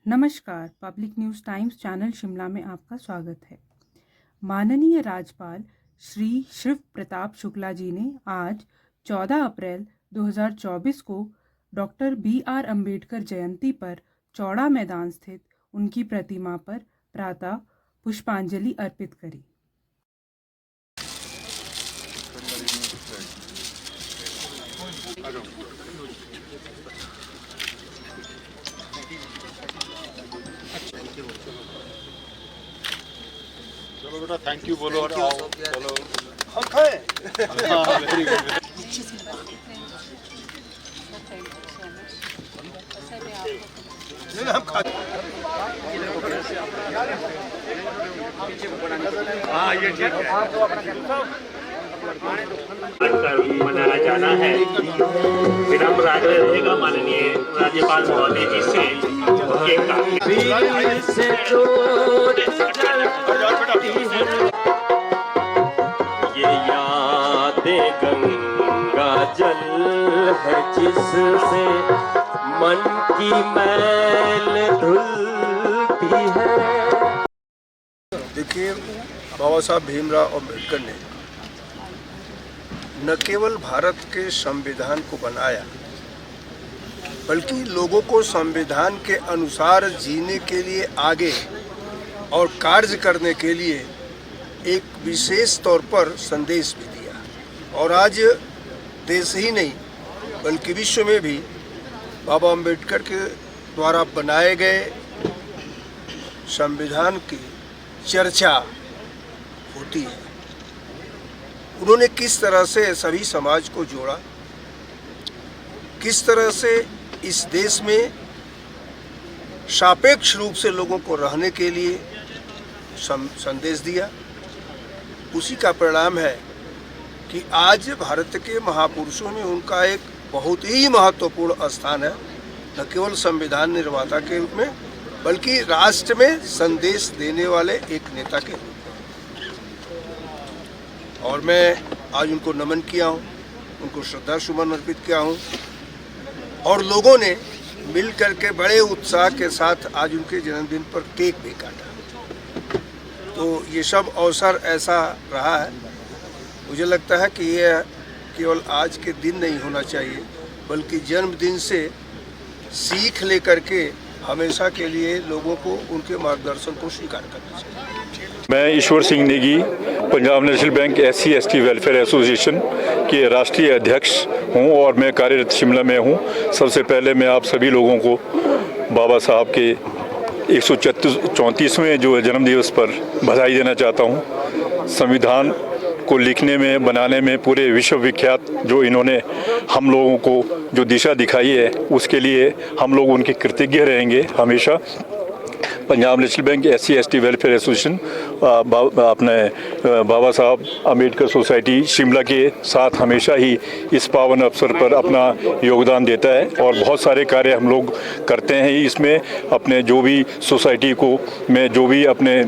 नमस्कार, public news times channel Shimla में आपका स्वागत है। माननीय राज्यपाल श्री शिव प्रताप शुक्ला जी ने आज 14 अप्रैल 2024 को डॉक्टर B.R. अम्बेडकर जयंती पर चौड़ा मैदान स्थित उनकी प्रतिमा पर प्रातः पुष्पांजलि अर्पित करी। चलो बेटा थैंक यू बोलो और आओ चलो हम खाए वेरी गुड हम खा हाँ ये ठीक है मनाया जाना है। विनम्र आग्रह रहेगा माननीय राज्यपाल महोदय जी से ये यादें गंगा जल है जिससे मन की मैल धुलती है। देखिए बाबा साहब भीमराव अम्बेडकर ने न केवल भारत के संविधान को बनाया बल्कि लोगों को संविधान के अनुसार जीने के लिए आगे और कार्य करने के लिए एक विशेष तौर पर संदेश भी दिया। और आज देश ही नहीं बल्कि विश्व में भी बाबा अम्बेडकर के द्वारा बनाए गए संविधान की चर्चा होती है। उन्होंने किस तरह से सभी समाज को जोड़ा, किस तरह से इस देश में सापेक्ष रूप से लोगों को रहने के लिए संदेश दिया, उसी का परिणाम है कि आज भारत के महापुरुषों में उनका एक बहुत ही महत्वपूर्ण स्थान है, न केवल संविधान निर्माता के रूप में बल्कि राष्ट्र में संदेश देने वाले एक नेता के रूप में। और मैं आज उनको नमन किया हूँ, उनको श्रद्धा सुमन अर्पित किया हूँ और लोगों ने मिल करके बड़े उत्साह के साथ आज उनके जन्मदिन पर केक भी काटा। तो ये सब अवसर ऐसा रहा है, मुझे लगता है कि ये केवल आज के दिन नहीं होना चाहिए बल्कि जन्मदिन से सीख लेकर के हमेशा के लिए लोगों को उनके मार्गदर्शन को स्वीकार करना चाहिए। मैं Ishwar Singh Negi Punjab National Bank SC/ST welfare association के राष्ट्रीय अध्यक्ष हूं और मैं कार्यरत शिमला में हूं। सबसे पहले मैं आप सभी लोगों को बाबा साहब के 134वें जो जन्मदिवस पर बधाई देना चाहता हूं। संविधान को लिखने में, बनाने में पूरे विश्व विख्यात जो इन्होंने हम लोगों को जो दिशा दिखाई है उसके लिए हम लोग उनके कृतज्ञ रहेंगे हमेशा। Punjab National Bank SC/ST welfare association अपने बाबा साहब अम्बेडकर सोसाइटी शिमला के साथ हमेशा ही इस पावन अवसर पर अपना योगदान देता है और बहुत सारे कार्य हम लोग करते हैं इसमें। अपने जो भी सोसाइटी को में जो भी अपने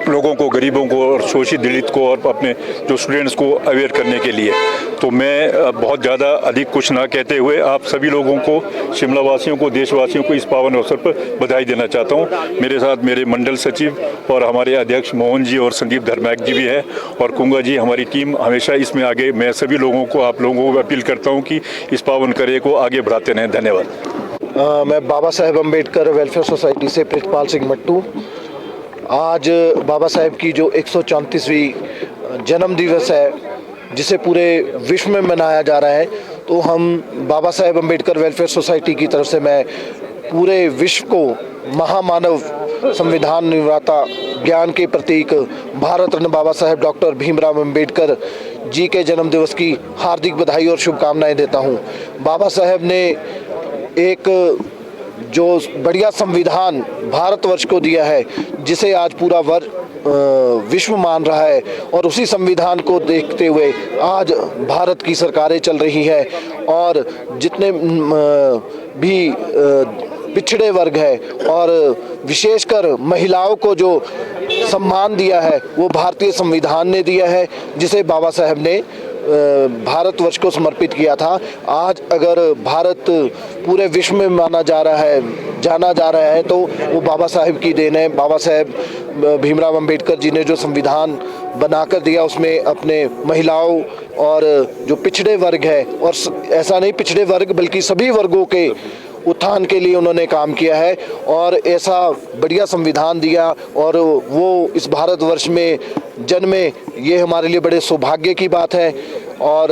लोगों को, गरीबों को और शोषित दलित को और अपने जो स्टूडेंट्स को अवेयर करने के लिए, तो मैं बहुत ज़्यादा अधिक कुछ ना कहते हुए आप सभी लोगों को, शिमला वासियों को, देशवासियों को इस पावन अवसर पर बधाई देना चाहता हूं। मेरे साथ मेरे मंडल सचिव और हमारे अध्यक्ष मोहन जी और संदीप धर्माक जी भी हैं और कुंगा जी, हमारी टीम हमेशा इसमें आगे। मैं सभी लोगों को, आप लोगों को अपील करता हूँ कि इस पावन कार्य को आगे बढ़ाते रहें। धन्यवाद। मैं बाबा साहेब अम्बेडकर वेलफेयर सोसाइटी से प्रितपाल सिंह मट्टू। आज बाबा साहेब की जो 134वीं जन्म दिवस है जिसे पूरे विश्व में मनाया जा रहा है, तो हम बाबा साहेब अम्बेडकर वेलफेयर सोसाइटी की तरफ से मैं पूरे विश्व को महामानव, संविधान निर्माता, ज्ञान के प्रतीक भारत रत्न बाबा साहेब डॉक्टर भीमराव अम्बेडकर जी के जन्म दिवस की हार्दिक बधाई और शुभकामनाएं देता हूं। बाबा साहेब ने एक जो बढ़िया संविधान भारतवर्ष को दिया है जिसे आज पूरा विश्व मान रहा है, और उसी संविधान को देखते हुए आज भारत की सरकारें चल रही है और जितने भी पिछड़े वर्ग है और विशेषकर महिलाओं को जो सम्मान दिया है वो भारतीय संविधान ने दिया है, जिसे बाबा साहेब ने भारतवर्ष को समर्पित किया था। आज अगर भारत पूरे विश्व में जाना जा रहा है तो वो बाबा साहेब की देन है। बाबा साहेब भीमराव अंबेडकर जी ने जो संविधान बनाकर दिया उसमें अपने महिलाओं और जो पिछड़े वर्ग है, और ऐसा नहीं पिछड़े वर्ग बल्कि सभी वर्गों के उत्थान के लिए उन्होंने काम किया है और ऐसा बढ़िया संविधान दिया और वो इस भारतवर्ष में जन्मे, ये हमारे लिए बड़े सौभाग्य की बात है। और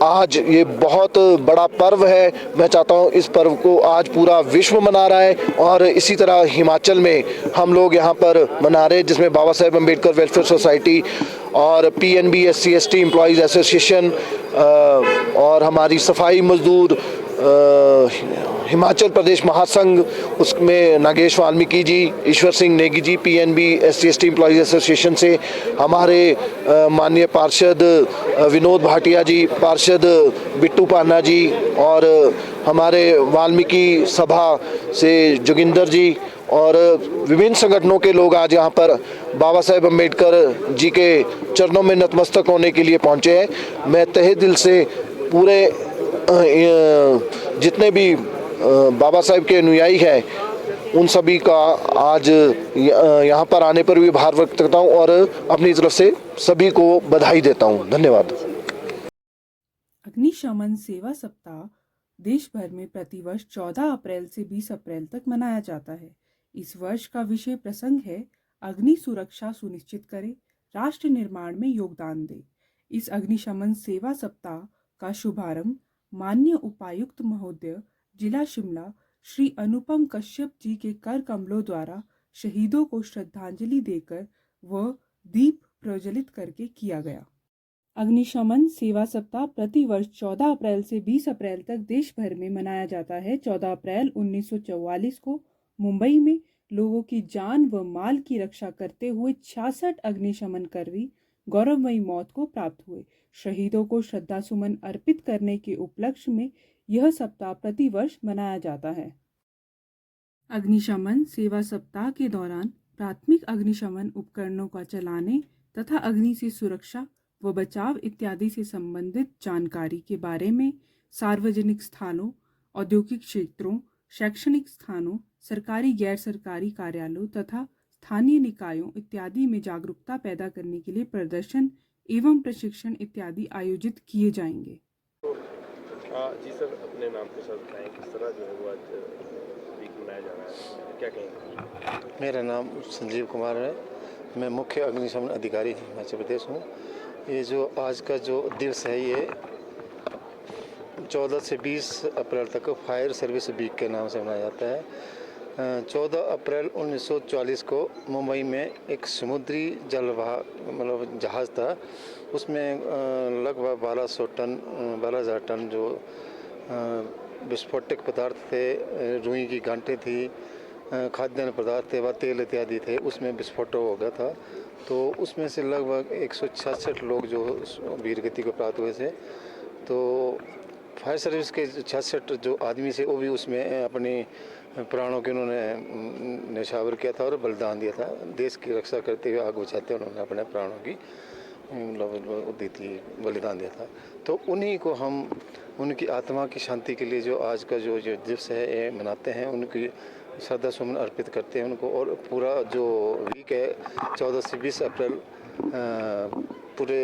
आज ये बहुत बड़ा पर्व है। मैं चाहता हूँ इस पर्व को आज पूरा विश्व मना रहा है और इसी तरह हिमाचल में हम लोग यहाँ पर मना रहे हैं, जिसमें बाबा साहेब अम्बेडकर वेलफेयर सोसाइटी और PNB SC/ST एम्प्लॉयज़ एसोसिएशन और हमारी सफाई मजदूर हिमाचल प्रदेश महासंघ, उसमें नागेश वाल्मीकि जी, ईश्वर Singh Negi ji, PNB SC/ST employees association से हमारे माननीय पार्षद विनोद भाटिया जी, पार्षद बिट्टू पान्ना जी और हमारे वाल्मीकि सभा से जोगिंदर जी और विभिन्न संगठनों के लोग आज यहाँ पर बाबा साहेब अम्बेडकर जी के चरणों में नतमस्तक होने के लिए पहुँचे हैं। मैं तहे दिल से पूरे जितने भी बाबा साहेब के अनुयायी हैं उन सभी का आज यहाँ पर आने पर भी आभार व्यक्त करता हूँ और अपनी तरफ से सभी को बधाई देता हूँ। धन्यवाद। अग्निशमन सेवा सप्ताह देश भर में प्रतिवर्ष 14 अप्रैल से 20 अप्रैल तक मनाया जाता है। इस वर्ष का विषय प्रसंग है अग्नि सुरक्षा सुनिश्चित करें, राष्ट्र निर्माण में योगदान दे। इस अग्निशमन सेवा सप्ताह का शुभारंभ माननीय उपायुक्त महोदय जिला शिमला श्री अनुपम कश्यप जी के कर कमलों द्वारा शहीदों को श्रद्धांजलि देकर व दीप प्रज्वलित करके किया गया। अग्निशमन सेवा सप्ताह प्रतिवर्ष 14 अप्रैल से 20 अप्रैल तक देश भर में मनाया जाता है। 14 अप्रैल 1944 को मुंबई में लोगों की जान व माल की रक्षा करते हुए 66 अग्निशमन कर्मी गौरवमयी मौत को प्राप्त हुए। शहीदों को श्रद्धा सुमन अर्पित करने के उपलक्ष्य में यह सप्ताह प्रतिवर्ष मनाया जाता है। अग्निशमन सेवा सप्ताह के दौरान प्राथमिक अग्निशमन उपकरणों का चलाने तथा अग्नि से सुरक्षा व बचाव इत्यादि से संबंधित जानकारी के बारे में सार्वजनिक स्थानों, औद्योगिक क्षेत्रों, शैक्षणिक स्थानों, सरकारी गैर सरकारी कार्यालयों तथा स्थानीय निकायों इत्यादि में जागरूकता पैदा करने के लिए प्रदर्शन एवं प्रशिक्षण इत्यादि आयोजित किए जाएंगे। जी सर, अपने नाम के साथ बताएं किस तरह जो है वो आज वीक मनाया जा रहा है, क्या कहेंगे? मेरा नाम संजीव कुमार है, मैं मुख्य अग्निशमन अधिकारी हिमाचल प्रदेश हूँ। ये जो आज का जो दिवस है ये 14 से 20 अप्रैल तक फायर सर्विस वीक के नाम से मनाया जाता है। 14 अप्रैल 1944 को मुंबई में एक समुद्री मतलब जहाज़ था, उसमें लगभग 12,000 टन जो विस्फोटक पदार्थ थे, रुई की गांठें थी, खाद्यान्न पदार्थ थे व तेल इत्यादि थे, उसमें विस्फोट हो गया था। तो उसमें से लगभग 166 लोग जो वीरगति को प्राप्त हुए थे। तो फायर सर्विस के 66 जो आदमी से वो भी उसमें अपनी प्राणों के उन्होंने न्यौछावर किया था और बलिदान दिया था। देश की रक्षा करते हुए आग बुझाते उन्होंने अपने प्राणों की दी थी, बलिदान दिया था। तो उन्हीं को हम उनकी आत्मा की शांति के लिए जो आज का जो दिवस है ये मनाते हैं, उनकी श्रद्धा सुमन अर्पित करते हैं उनको। और पूरा जो वीक है 14 से 20 अप्रैल पूरे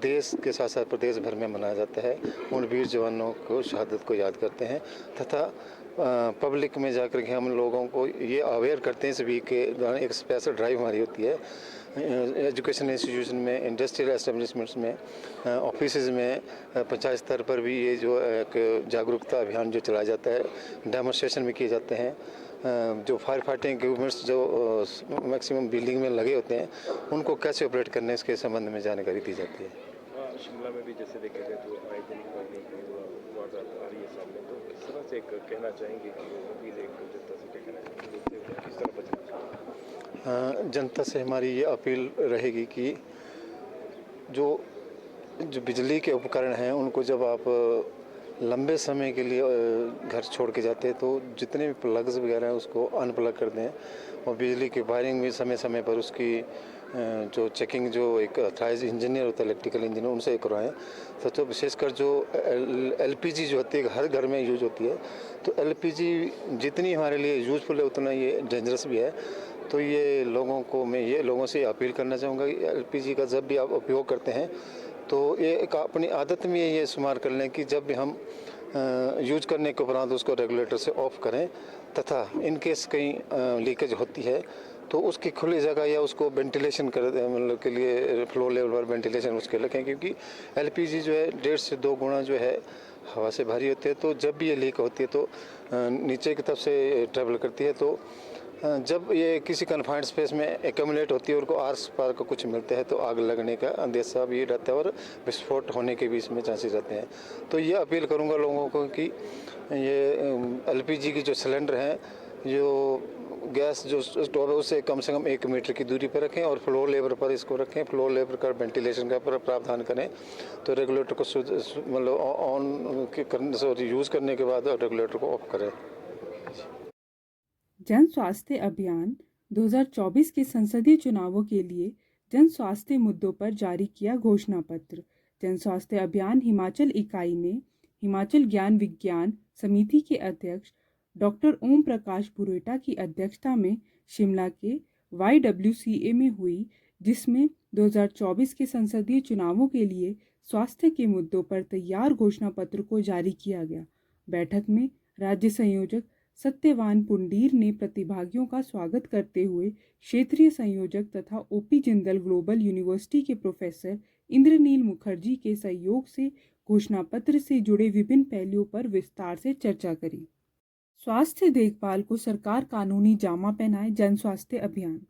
देश के साथ साथ प्रदेश भर में मनाया जाता है। उन वीर जवानों को शहादत को याद करते हैं तथा पब्लिक में जाकर के हम लोगों को ये अवेयर करते हैं। इस वीक के दौरान एक स्पेशल ड्राइव हमारी होती है एजुकेशन इंस्टीट्यूशन में, इंडस्ट्रियल एस्टेब्लिशमेंट्स में, ऑफिसेज में, पंचायत स्तर पर भी ये जो एक जागरूकता अभियान जो चलाया जाता है, डेमोन्स्ट्रेशन भी किए जाते हैं। जो फायर फाइटिंग इक्विपमेंट्स जो मैक्सिमम बिल्डिंग में लगे होते हैं उनको कैसे ऑपरेट करने इसके संबंध में जानकारी दी जाती है। शिमला में भी जैसे देखा जाए तो हाइजीनिक वारदात आ रही है सामने, तो किस तरह से कहना चाहेंगे कि अपील एक जनता से क्या कहना चाहेंगे, किस तरह बचना? जनता से हमारी ये अपील रहेगी कि जो बिजली के उपकरण हैं उनको जब आप लंबे समय के लिए घर छोड़ के जाते हैं तो जितने भी प्लग्स वगैरह हैं उसको अनप्लग कर दें और बिजली की वायरिंग भी समय समय पर उसकी जो चेकिंग जो एक अथराइज इंजीनियर होता है इलेक्ट्रिकल इंजीनियर उनसे करवाएं। तो विशेषकर जो एलपीजी जो होती है हर घर में यूज होती है, तो एलपीजी जितनी हमारे लिए यूजफुल है उतना ये डेंजरस भी है। तो ये लोगों से अपील करना चाहूँगा कि एलपीजी का जब भी आप उपयोग करते हैं तो ये एक अपनी आदत में ये शुमार कर लें कि जब भी हम यूज करने के उपरांत उसको रेगुलेटर से ऑफ करें, तथा इन केस कहीं लीकेज होती है तो उसकी खुली जगह या उसको वेंटिलेशन कर मतलब के लिए फ्लोर लेवल पर वेंटिलेशन उसके रखें, क्योंकि एलपीजी जो है 1.5 से 2 गुना जो है हवा से भारी होती है। तो जब भी ये लीक होती है तो नीचे की तरफ से ट्रेवल करती है, तो जब ये किसी कन्फाइंड स्पेस में एक्यूमुलेट होती है और को आस पार को कुछ मिलते हैं तो आग लगने का अंदेशा भी रहता है और विस्फोट होने के भी इसमें चांसेस रहते हैं। तो ये अपील करूँगा लोगों को कि ये एलपीजी की जो सिलेंडर हैं, जो गैस जो स्टोव है उसे कम से कम 1 मीटर की दूरी पर रखें और फ्लोर लेवल पर इसको रखें। फ्लोर लेवल का वेंटिलेशन का प्रावधान करें, तो रेगुलेटर को मतलब ऑन करने से यूज़ करने के बाद रेगुलेटर को ऑफ करें। जन स्वास्थ्य अभियान 2024 के संसदीय चुनावों के लिए जन स्वास्थ्य मुद्दों पर जारी किया घोषणा पत्र। जन स्वास्थ्य अभियान हिमाचल इकाई ने हिमाचल ज्ञान विज्ञान समिति के अध्यक्ष डॉक्टर ओम प्रकाश पुरोहिता की अध्यक्षता में शिमला के YWCA में हुई, जिसमें 2024 के संसदीय चुनावों के लिए स्वास्थ्य के मुद्दों पर तैयार घोषणा पत्र को जारी किया गया। बैठक में राज्य संयोजक सत्यवान पुंडीर ने प्रतिभागियों का स्वागत करते हुए क्षेत्रीय संयोजक तथा ओपी जिंदल ग्लोबल यूनिवर्सिटी के प्रोफेसर इंद्रनील मुखर्जी के सहयोग से घोषणा पत्र से जुड़े विभिन्न पहलुओं पर विस्तार से चर्चा करी। स्वास्थ्य देखभाल को सरकार कानूनी जामा पहनाए। जन स्वास्थ्य अभियान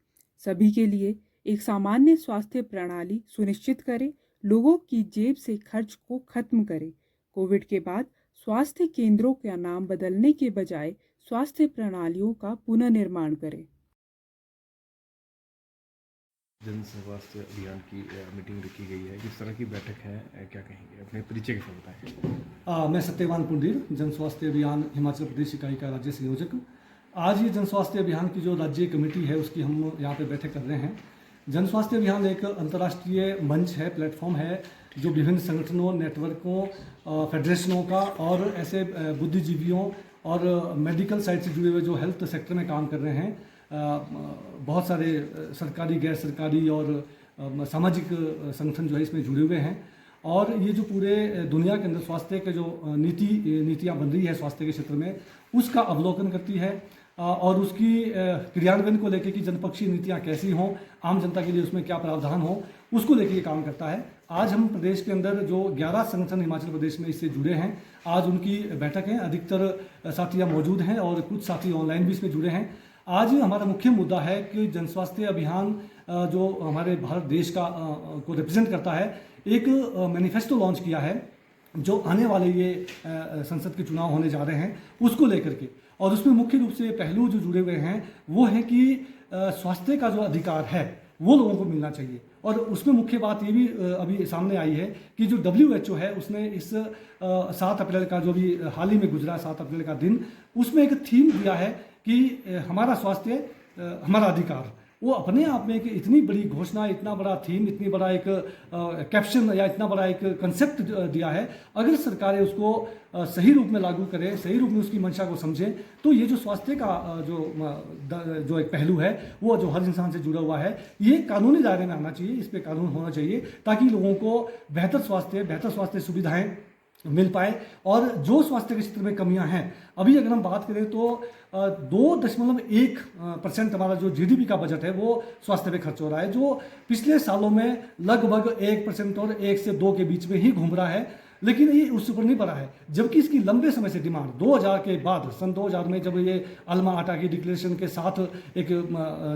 सभी के लिए एक सामान्य स्वास्थ्य प्रणाली सुनिश्चित करे, लोगों की जेब से खर्च को खत्म करे। कोविड के बाद स्वास्थ्य केंद्रों का नाम बदलने के बजाय स्वास्थ्य प्रणालियों का पुनर्निर्माण करे। जन स्वास्थ्य अभियान की मीटिंग रखी गई है, किस तरह की बैठक है, क्या कहेंगे, अपने परिचय के साथ बताएं। मैं सत्यवान पुंडीर, जन स्वास्थ्य अभियान हिमाचल प्रदेश इकाई का राज्य संयोजक। आज ये जन स्वास्थ्य अभियान की जो राज्य कमेटी है उसकी हम यहाँ पे बैठक कर रहे हैं। जन स्वास्थ्य अभियान एक अंतर्राष्ट्रीय मंच है, प्लेटफॉर्म है, जो विभिन्न संगठनों, नेटवर्कों, फेडरेशनों का और ऐसे बुद्धिजीवियों और मेडिकल साइड से जुड़े हुए जो हेल्थ सेक्टर में काम कर रहे हैं, बहुत सारे सरकारी, गैर सरकारी और सामाजिक संगठन जो है इसमें जुड़े हुए हैं। और ये जो पूरे दुनिया के अंदर स्वास्थ्य के जो नीतियाँ बन रही है स्वास्थ्य के क्षेत्र में, उसका अवलोकन करती है और उसकी क्रियान्वयन को लेकर कि जनपक्षीय नीतियाँ कैसी हों, आम जनता के लिए उसमें क्या प्रावधान हो, उसको लेकर ये काम करता है। आज हम प्रदेश के अंदर जो 11 संगठन हिमाचल प्रदेश में इससे जुड़े हैं, आज उनकी बैठक है। अधिकतर साथी मौजूद हैं और कुछ साथी ऑनलाइन भी इसमें जुड़े हैं। आज हमारा मुख्य मुद्दा है कि जन स्वास्थ्य अभियान जो हमारे भारत देश का को रिप्रेजेंट करता है, एक मैनिफेस्टो लॉन्च किया है जो आने वाले ये संसद के चुनाव होने जा रहे हैं उसको लेकर के। और उसमें मुख्य रूप से पहलू जो जुड़े हुए हैं वो है कि स्वास्थ्य का जो अधिकार है वो लोगों को मिलना चाहिए। और उसमें मुख्य बात ये भी अभी सामने आई है कि जो WHO है उसने इस 7 अप्रैल का जो भी हाल ही में गुजरा 7 अप्रैल का दिन, उसमें एक थीम दिया है कि हमारा स्वास्थ्य हमारा अधिकार। वो अपने आप में एक इतनी बड़ी घोषणा, इतना बड़ा थीम, इतनी बड़ा एक कैप्शन या इतना बड़ा एक कंसेप्ट दिया है। अगर सरकारें उसको सही रूप में लागू करें, सही रूप में उसकी मंशा को समझें, तो ये जो स्वास्थ्य का जो एक पहलू है वो जो हर इंसान से जुड़ा हुआ है, ये कानूनी दायरे में आना चाहिए, इस पर कानून होना चाहिए ताकि लोगों को बेहतर स्वास्थ्य सुविधाएँ मिल पाए। और जो स्वास्थ्य के क्षेत्र में कमियां हैं, अभी अगर हम बात करें तो 2.1% हमारा जो GDP का बजट है वो स्वास्थ्य पे खर्च हो रहा है, जो पिछले सालों में लगभग 1% और 1 से 2 के बीच में ही घूम रहा है, लेकिन ये उससे ऊपर नहीं बढ़ा है। जबकि इसकी लंबे समय से डिमांड 2000 के बाद, सन 2000 में जब ये अल्मा आटा की डिक्लेरेशन के साथ एक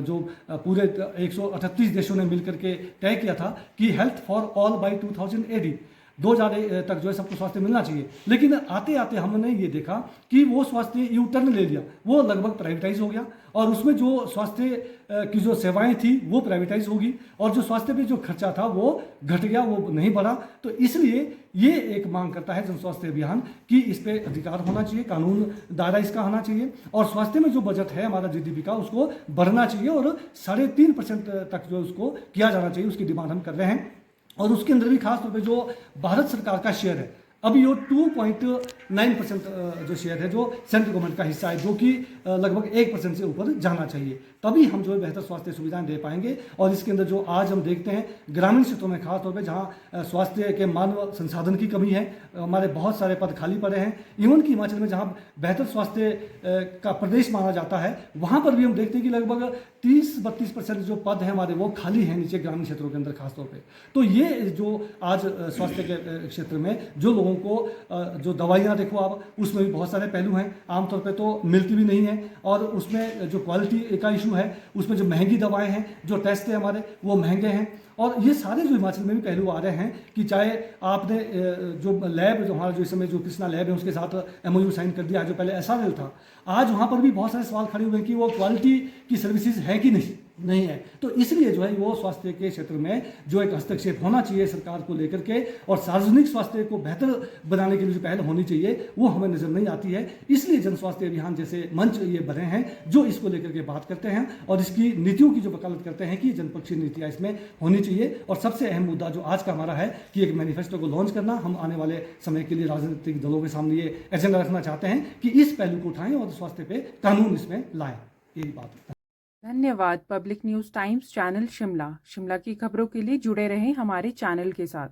जो पूरे 138 देशों ने मिलकर के तय किया था कि हेल्थ फॉर ऑल बाय 2080, 2000 तक जो है सबको स्वास्थ्य मिलना चाहिए, लेकिन आते आते हमने ये देखा कि वो स्वास्थ्य यू टर्न ले लिया, वो लगभग प्राइवेटाइज हो गया और उसमें जो स्वास्थ्य की जो सेवाएं थी वो प्राइवेटाइज होगी और जो स्वास्थ्य पे जो खर्चा था वो घट गया, वो नहीं बढ़ा। तो इसलिए ये एक मांग करता है जन स्वास्थ्य अभियान कि इस पे अधिकार होना चाहिए, कानून दायरा इसका होना चाहिए और स्वास्थ्य में जो बजट है हमारा जीडीपी का उसको बढ़ना चाहिए और 3.5% तक जो उसको किया जाना चाहिए, उसकी डिमांड हम कर रहे हैं। और उसके अंदर भी खास तौर पे जो भारत सरकार का शेयर है, अभी ये 2.9% जो शेयर है जो सेंट्रल गवर्नमेंट का हिस्सा है, जो कि लगभग 1% से ऊपर जाना चाहिए, तभी हम जो है बेहतर स्वास्थ्य सुविधाएं दे पाएंगे। और इसके अंदर जो आज हम देखते हैं ग्रामीण क्षेत्रों में खासतौर पे जहां स्वास्थ्य के मानव संसाधन की कमी है, हमारे बहुत सारे पद खाली पड़े हैं, इवन कि हिमाचल में जहां बेहतर स्वास्थ्य का प्रदेश माना जाता है वहां पर भी हम देखते हैं कि लगभग 30-32% जो पद हैं हमारे वो खाली हैं नीचे ग्रामीण क्षेत्रों के अंदर खासतौर पर। तो ये जो आज स्वास्थ्य के क्षेत्र में जो लोगों को जो दवाइयाँ देखो आप, उसमें भी बहुत सारे पहलू हैं, आमतौर पे तो मिलती भी नहीं है और उसमें जो क्वालिटी का इशू है, उसमें जो महंगी दवाएं हैं, जो टेस्ट है हमारे वो महंगे हैं और ये सारे जो हिमाचल में भी पहलू आ रहे हैं कि चाहे आपने जो लैब जो हमारा जो इस समय जो कृष्णा लैब है उसके साथ MOU साइन कर दिया, जो पहले SRL था, आज वहाँ पर भी बहुत सारे सवाल खड़े हुए हैं कि वो क्वालिटी की सर्विसेज है कि नहीं है। तो इसलिए जो है वो स्वास्थ्य के क्षेत्र में जो एक हस्तक्षेप होना चाहिए सरकार को लेकर के और सार्वजनिक स्वास्थ्य को बेहतर बनाने के लिए जो पहल होनी चाहिए वो हमें नजर नहीं आती है। इसलिए जन स्वास्थ्य अभियान जैसे मंच ये बने हैं जो इसको लेकर के बात करते हैं और इसकी नीतियों की जो वकालत करते हैं कि जनपक्षीय नीतियाँ इसमें होनी चाहिए। और सबसे अहम मुद्दा जो आज का हमारा है कि एक मैनिफेस्टो को लॉन्च करना, हम आने वाले समय के लिए राजनीतिक दलों के सामने ये एजेंडा रखना चाहते हैं कि इस पहलू को उठाएं और स्वास्थ्य पे कानून इसमें लाएं, यही बात है। धन्यवाद। Public news times channel Shimla की खबरों के लिए जुड़े रहें हमारे चैनल के साथ।